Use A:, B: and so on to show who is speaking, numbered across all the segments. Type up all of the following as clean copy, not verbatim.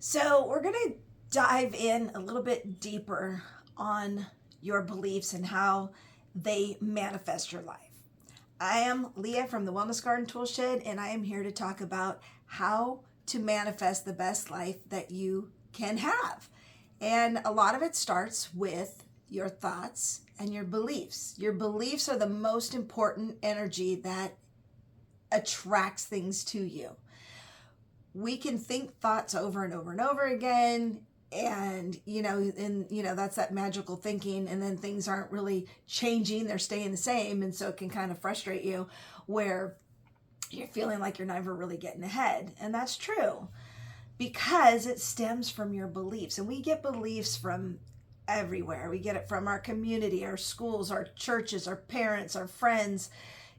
A: So, we're going to dive in a little bit deeper on your beliefs and how they manifest your life. I am Leah from the Wellness Garden Toolshed, and I am here to talk about how to manifest the best life that you can have. And a lot of it starts with your thoughts and your beliefs. Your beliefs are the most important energy that attracts things to you. We can think thoughts over and over and over again, and that's that magical thinking, and then things aren't really changing, they're staying the same, and so it can kind of frustrate you where you're feeling like you're never really getting ahead. And that's true because it stems from your beliefs, and we get beliefs from everywhere. We get it from our community, our schools, our churches, our parents, our friends,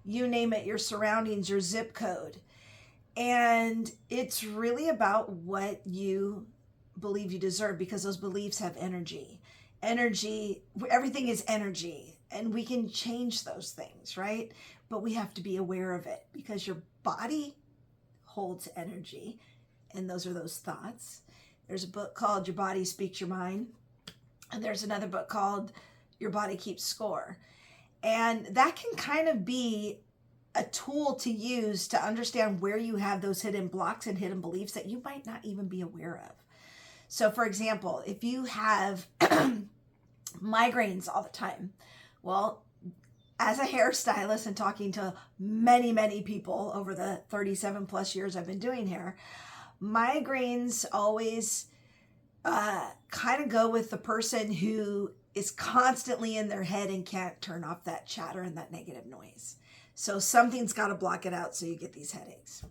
A: you name it, your surroundings, your zip code. And it's really about what you believe you deserve, because those beliefs have energy. Everything is energy, and we can change those things, right? But we have to be aware of it, because your body holds energy, and those are those thoughts. There's a book called Your Body Speaks Your Mind, and there's another book called Your Body Keeps Score. And that can kind of be a tool to use to understand where you have those hidden blocks and hidden beliefs that you might not even be aware of. So for example, if you have migraines all the time, well, as a hairstylist and talking to many, many people over the 37 plus years I've been doing hair, migraines always kind of go with the person who is constantly in their head and can't turn off that chatter and that negative noise. So something's got to block it out, so you get these headaches.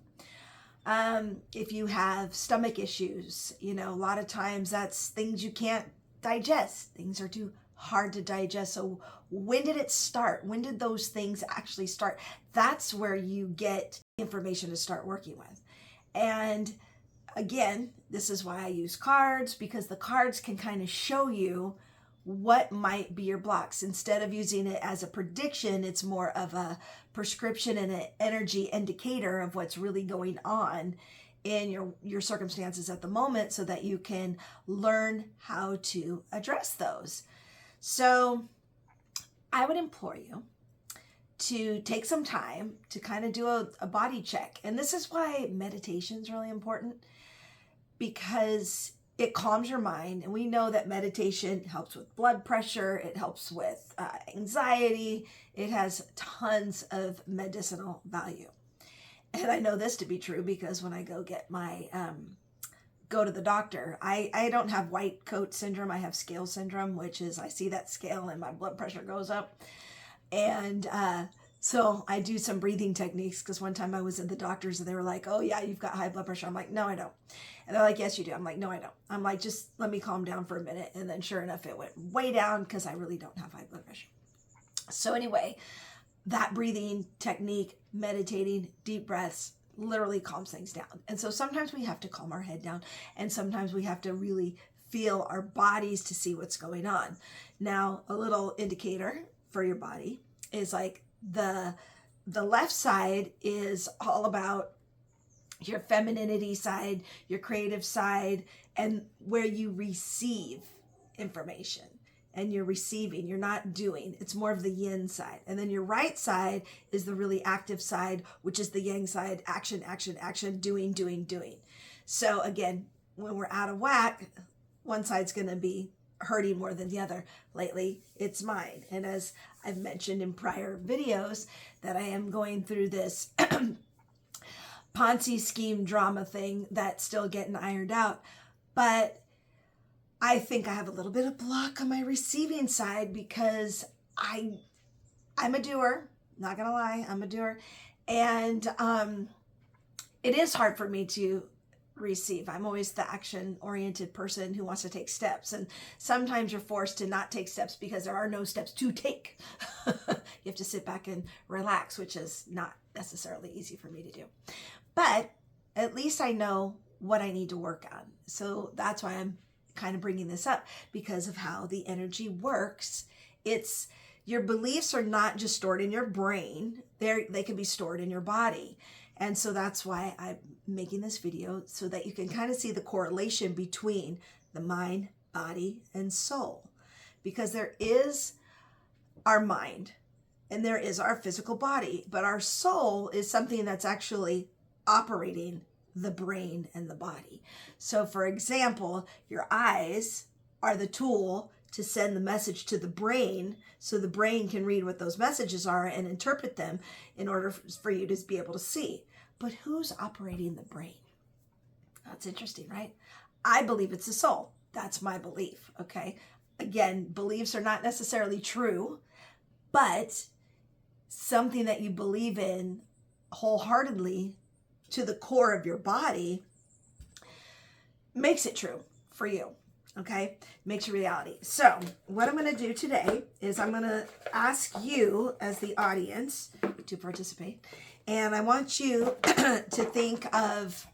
A: If you have stomach issues, a lot of times that's things you can't digest. Things are too hard to digest. So when did it start? When did those things actually start? That's where you get information to start working with. And again, this is why I use cards, because the cards can kind of show you what might be your blocks. Instead of using it as a prediction, it's more of a prescription and an energy indicator of what's really going on in your circumstances at the moment, so that you can learn how to address those. So I would implore you to take some time to kind of do a body check. And this is why meditation is really important, because it calms your mind. And we know that meditation helps with blood pressure. It helps with anxiety. It has tons of medicinal value. And I know this to be true because when I go to the doctor, I don't have white coat syndrome. I have scale syndrome, which is I see that scale and my blood pressure goes up. And so I do some breathing techniques, because one time I was at the doctor's and they were like, "Oh yeah, you've got high blood pressure." I'm like, "No, I don't." And they're like, "Yes, you do." I'm like, "No, I don't." I'm like, "Just let me calm down for a minute." And then sure enough, it went way down, because I really don't have high blood pressure. So anyway, that breathing technique, meditating, deep breaths, literally calms things down. And so sometimes we have to calm our head down, and sometimes we have to really feel our bodies to see what's going on. Now, a little indicator for your body is like the left side is all about your femininity side, your creative side, and where you receive information. And you're receiving, you're not doing. It's more of the yin side. And then your right side is the really active side, which is the yang side: action, action, action, doing, doing, doing. So again, when we're out of whack, one side's going to be hurting more than the other. Lately, it's mine. And as I've mentioned in prior videos, that I am going through this Ponzi scheme drama thing that's still getting ironed out. But I think I have a little bit of block on my receiving side, because I'm a doer. Not gonna lie, I'm a doer. And it is hard for me to receive. I'm always the action-oriented person who wants to take steps. And sometimes you're forced to not take steps because there are no steps to take. You have to sit back and relax, which is not necessarily easy for me to do. But at least I know what I need to work on. So that's why I'm kind of bringing this up, because of how the energy works. It's your beliefs are not just stored in your brain. They can be stored in your body. And so that's why I'm making this video, so that you can kind of see the correlation between the mind, body, and soul. Because there is our mind and there is our physical body, but our soul is something that's actually operating the brain and the body. So for example, your eyes are the tool to send the message to the brain, so the brain can read what those messages are and interpret them in order for you to be able to see. But who's operating the brain? That's interesting, right? I believe it's the soul. That's my belief, okay? Again, beliefs are not necessarily true, but something that you believe in wholeheartedly to the core of your body makes it true for you. Okay, makes your reality. So what I'm going to do today is I'm going to ask you as the audience to participate, and I want you to think of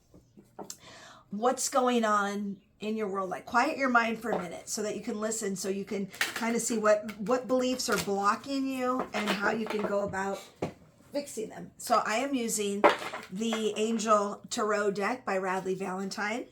A: what's going on in your world. Like, quiet your mind for a minute so that you can listen, so you can kind of see what beliefs are blocking you and how you can go about fixing them. So I am using the Angel Tarot deck by Radleigh Valentine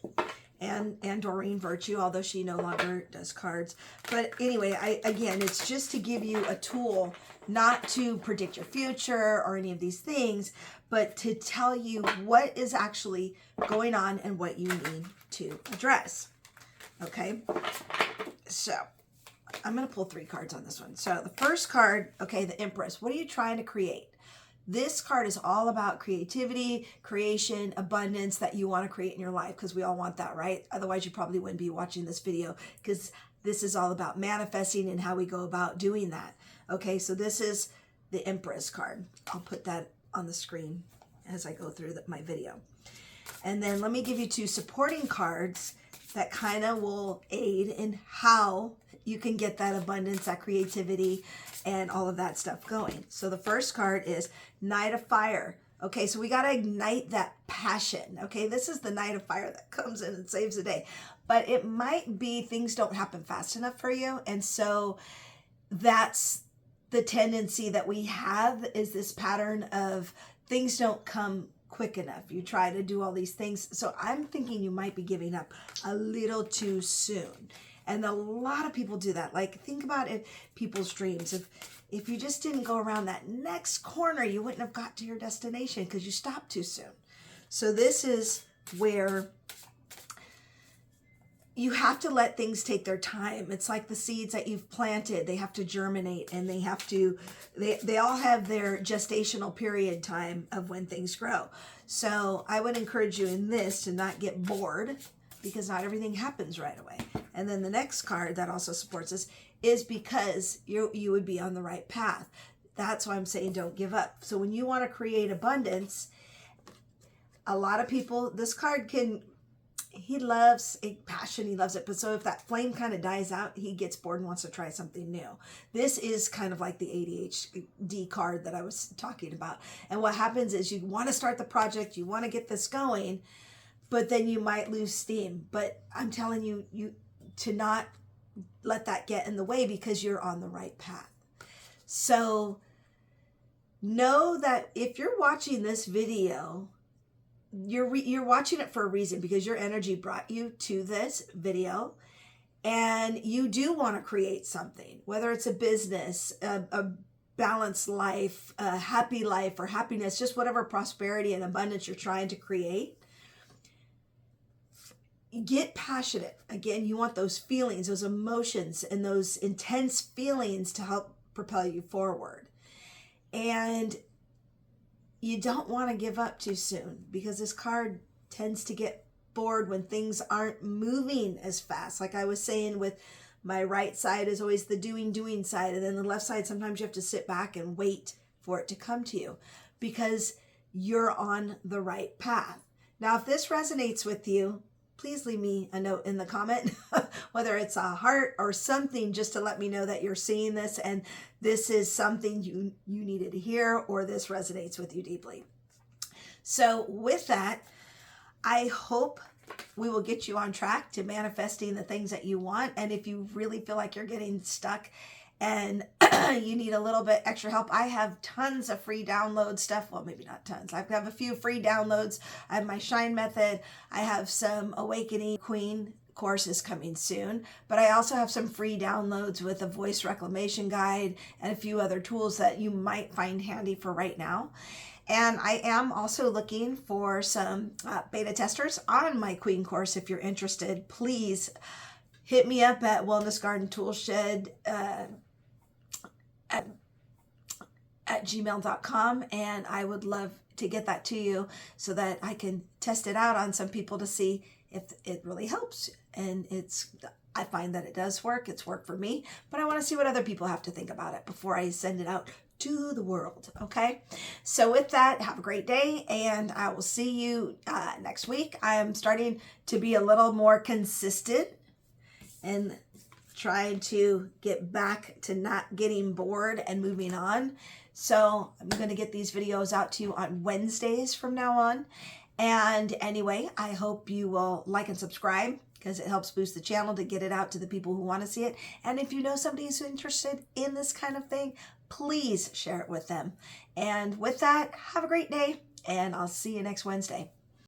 A: and Doreen Virtue, although she no longer does cards. But anyway, again, it's just to give you a tool, not to predict your future or any of these things, but to tell you what is actually going on and what you need to address. Okay, so I'm going to pull 3 cards on this one. So the first card, okay, the Empress. What are you trying to create? This card is all about creativity, creation, abundance that you want to create in your life, because we all want that, right? Otherwise, you probably wouldn't be watching this video, because this is all about manifesting and how we go about doing that. Okay, so this is the Empress card. I'll put that on the screen as I go through my video. And then let me give you 2 supporting cards that kind of will aid in how you can get that abundance, that creativity, and all of that stuff going. So the first card is Knight of Fire. Okay, so we got to ignite that passion. Okay, this is the Knight of Fire that comes in and saves the day. But it might be things don't happen fast enough for you. And so that's the tendency that we have, is this pattern of things don't come quick enough. You try to do all these things. So I'm thinking you might be giving up a little too soon. And a lot of people do that. Like, think about it, people's dreams. If you just didn't go around that next corner, you wouldn't have got to your destination because you stopped too soon. So this is where you have to let things take their time. It's like the seeds that you've planted. They have to germinate, and they all have their gestational period time of when things grow. So I would encourage you in this to not get bored, because not everything happens right away. And then the next card that also supports this is because you would be on the right path. That's why I'm saying don't give up. So when you want to create abundance, a lot of people, this card he loves a passion, he loves it. But so if that flame kind of dies out, he gets bored and wants to try something new. This is kind of like the ADHD card that I was talking about. And what happens is you want to start the project, you want to get this going, but then you might lose steam. But I'm telling you to not let that get in the way, because you're on the right path. So know that if you're watching this video, you're watching it for a reason, because your energy brought you to this video, and you do want to create something, whether it's a business, a balanced life, a happy life, or happiness, just whatever prosperity and abundance you're trying to create. Get passionate. Again, you want those feelings, those emotions, and those intense feelings to help propel you forward. And you don't want to give up too soon, because this card tends to get bored when things aren't moving as fast. Like I was saying, with my right side is always the doing side, and then the left side, sometimes you have to sit back and wait for it to come to you, because you're on the right path. Now, if this resonates with you, please leave me a note in the comment, whether it's a heart or something, just to let me know that you're seeing this and this is something you needed to hear, or this resonates with you deeply. So with that, I hope we will get you on track to manifesting the things that you want. And if you really feel like you're getting stuck and you need a little bit extra help, I have tons of free download stuff. Well, maybe not tons. I have a few free downloads. I have my Shine Method. I have some Awakening Queen courses coming soon, but I also have some free downloads with a voice reclamation guide and a few other tools that you might find handy for right now. And I am also looking for some beta testers on my Queen course. If you're interested, please hit me up at Wellness Garden Toolshed at gmail.com, and I would love to get that to you so that I can test it out on some people to see if it really helps. And I find that it does work. It's worked for me, but I want to see what other people have to think about it before I send it out to the world. Okay. So with that, have a great day, and I will see you next week. I am starting to be a little more consistent and trying to get back to not getting bored and moving on. So I'm going to get these videos out to you on Wednesdays from now on. And anyway, I hope you will like and subscribe, because it helps boost the channel to get it out to the people who want to see it. And if you know somebody who's interested in this kind of thing, please share it with them. And with that, have a great day, and I'll see you next Wednesday.